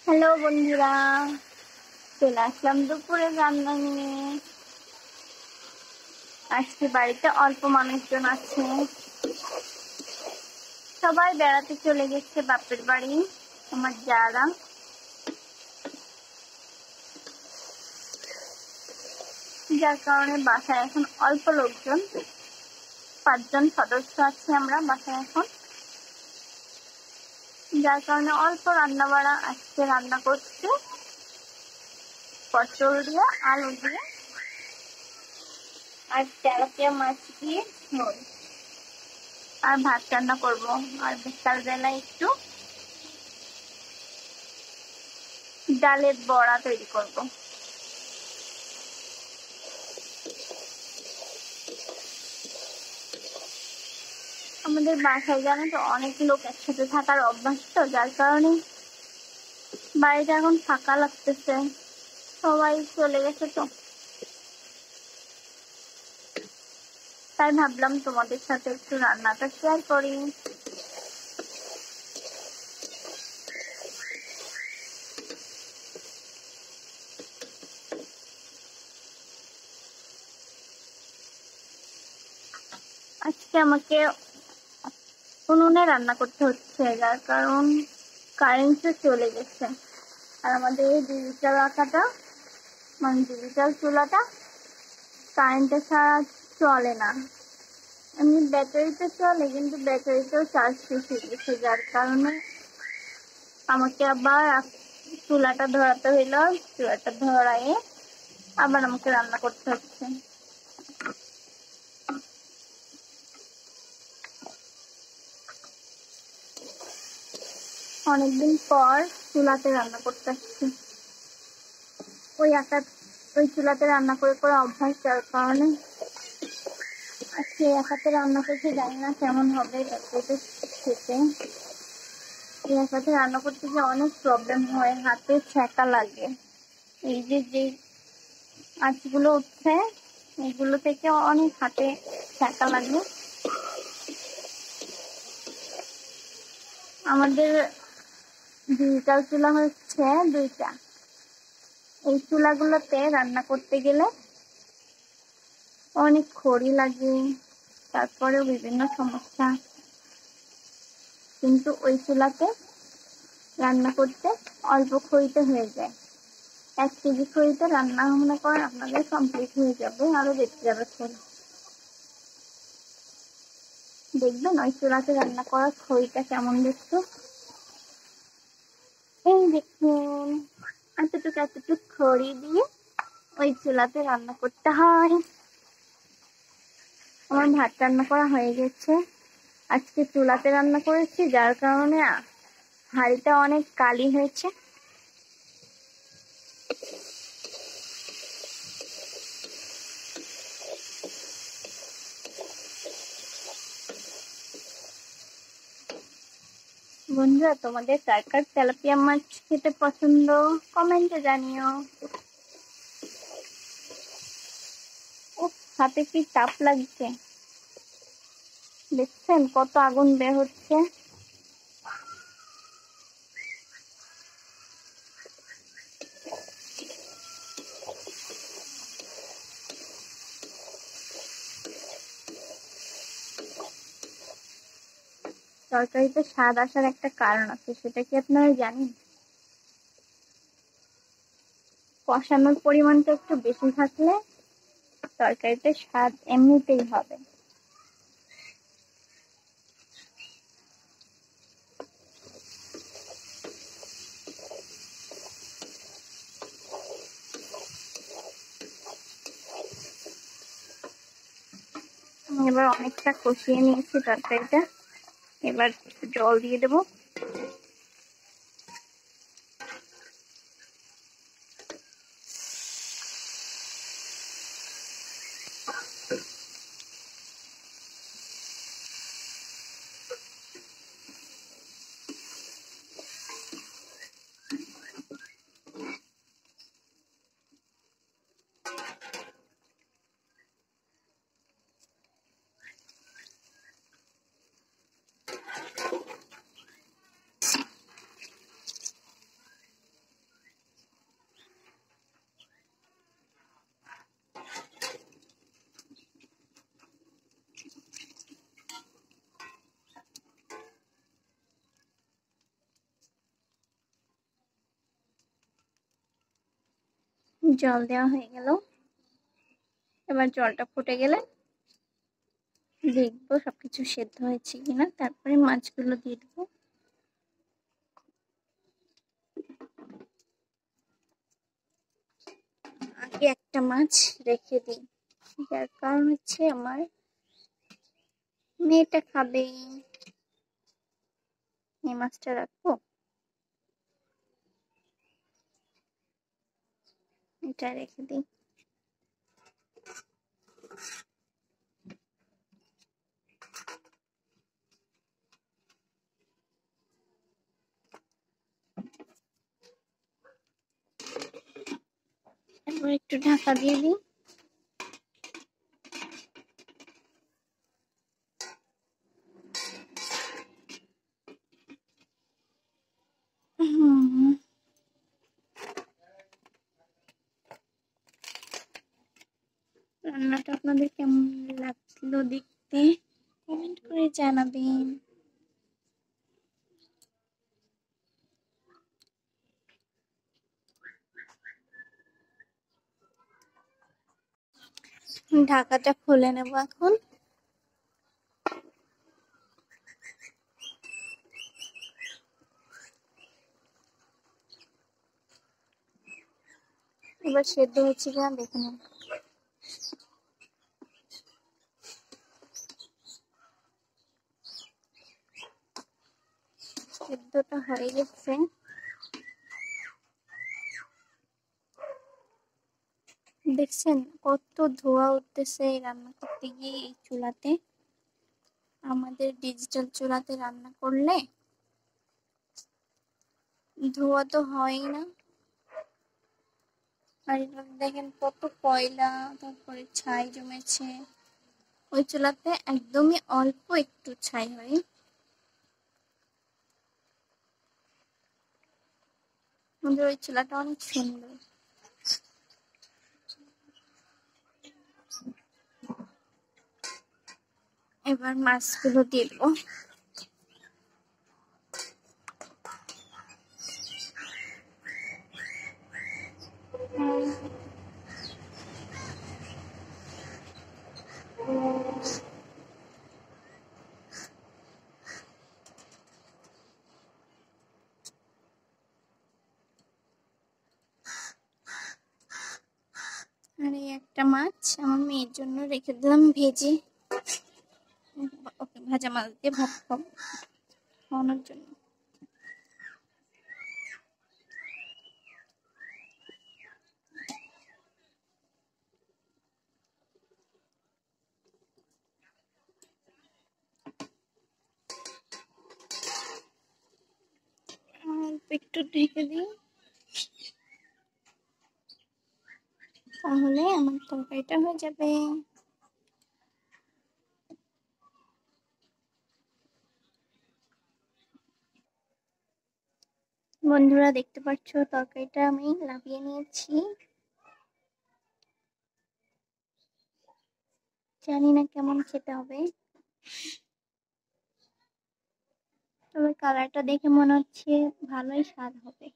Hello বন্ধুরা, চলে আসলাম দুপুরে রান্না নিয়ে। আজকে বাড়িতে অল্প মানুষজন আছে, সবাই বেড়াতে চলে গেছে বাপের বাড়ি। আমার যারা, যার কারণে বাসায় এখন অল্প লোকজন, 5 জন সদস্য আছে আমরা বাসায় এখন। যার কারণে অল্প রান্না বাড়া আজকে রান্না করছি, পটল দিয়ে, আলু দিয়ে আর তেলাপিয়া মাছ দিয়ে ঝোল, আর ভাত রান্না করবো। আর বিকাল বেলায় একটু ডালের বড়া তৈরি করব। আমাদের বাসায় জানো তো অনেক লোক একসাথে থাকার অভ্যাস, তো যার কারণে বাড়িটা এখন ফাঁকা লাগতেছে, সবাই চলে গেছে তো। তাই ভাবলাম তোমাদের সাথে একটু রান্নাটা শেয়ার করি। আজকে আমাকে উনুনে রান্না করতে হচ্ছে, যার কারণ কারেন্টও চলে গেছে। আর আমাদের এই ডিজিটাল আঁকাটা, মানে ডিজিটাল চুলাটা কারেন্টের ছাড়া চলে না। এমনি ব্যাটারিতে চলে, কিন্তু ব্যাটারিতেও চার্জ শেষ হয়ে গেছে, যার কারণে আমাকে আবার চুলাটা ধরাতে হইলো। চুলাটা ধরায়ে আবার আমাকে রান্না করতে হচ্ছে। অনেকদিন পর চুলাতে রান্না করতে আসছি। ওই চুলাতে রান্না করে করে অভ্যাস, যার কারণে আজকে একাতে রান্না করতে জানি না কেমন হবে খেতে। একাতে রান্না করতে গিয়ে অনেক প্রবলেম হয়, হাতে ছ্যাঁকা লাগে। এই যে আঁচগুলো উঠছে, এগুলো থেকে অনেক হাতে ছ্যাঁকা লাগে। আমাদের ডিজিটাল চুলা হচ্ছে 2টা। এই চুলাগুলোতে রান্না করতে গেলে অনেক খড়ি লাগে, তারপরেও বিভিন্ন সমস্যা। কিন্তু ওই চুলাতে রান্না করতে অল্প খড়িতে হয়ে যায়। 1 কেজি খড়িতে রান্না মনে করেন আপনাদের কমপ্লিট হয়ে যাবে, আরো বেঁচে যাবে খড়ি। দেখবেন ওই চুলাতে রান্না করা খড়িটা কেমন দেখতে। এই দেখুন, এতটুকু খড়ি দিয়ে ওই চুলাতে রান্না করতে হয়। আমার ভাত রান্না করা হয়ে গেছে। আজকে চুলাতে রান্না করেছি, যার কারণে হাঁড়িটা অনেক কালি হয়েছে। বন্ধুরা, তোমাদের কার কার তেলাপিয়া মাছ খেতে পছন্দ কমেন্টে জানিও। হাতে কি তাপ লাগছে, দেখছেন কত আগুন বের হচ্ছে। তরকারিতে স্বাদ আসার একটা কারণ আছে, সেটা কি আপনারা জানেন? কষানোর পরিমাণটা একটু বেশি থাকলে তরকারিতে স্বাদ এমনিতেই হবে। এবার অনেকটা কষিয়ে নিয়েছি তরকারিটা, এবার জল দিয়ে দেবো। জল দেওয়া হয়ে গেল। এবার জলটা ফুটে গেলে দেখবো সবকিছু সেদ্ধ হয়েছে কিনা, তারপরে মাছগুলো দিয়ে দেবো। আগে একটা মাছ রেখে দিই, যার কারণ হচ্ছে আমার মেয়েটা খাবে। এই মাছটা রাখবো, এটা রেখে দিই। এবার একটু ঢাকা দিয়ে দিই। রান্নাটা আপনাদের কেমন লাগলো দেখতে কমেন্ট করে জানাবেন। ঢাকাটা খুলে নেব এখন। এবার সেদ্ধ হচ্ছে কিনা দেখে নেব। সেদ্ধটা হয়ে গেছে। দেখছেন কত ধোঁয়া উঠতেছে রান্না করতে গিয়ে এই চুলাতে। আমাদের ডিজিটাল চুলাতে রান্না করলে ধোঁয়া তো হয়ই না। আর দেখেন কত কয়লা, তারপরে ছাই জমেছে। ওই চুলাতে একদমই অল্প একটু ছাই হয়। আমাদের ওই চুলাটা অনেক সুন্দর। এবার মাছগুলো দিয়ে দেবো। আর এই একটা মাছ আমার মেয়ের জন্য রেখে দিলাম ভেজে। ওকে ভাজা মাছ দিয়ে ভাত খাওয়ানোর জন্য। একটু ঢেকে দিই, তাহলে আমার তরকারিটা হয়ে যাবে। বন্ধুরা দেখতে পাচ্ছ তরকারিটা আমি নামিয়ে নিয়েছি। জানি না কেমন খেতে হবে, তবে কালারটা দেখে মনে হচ্ছে ভালোই স্বাদ হবে।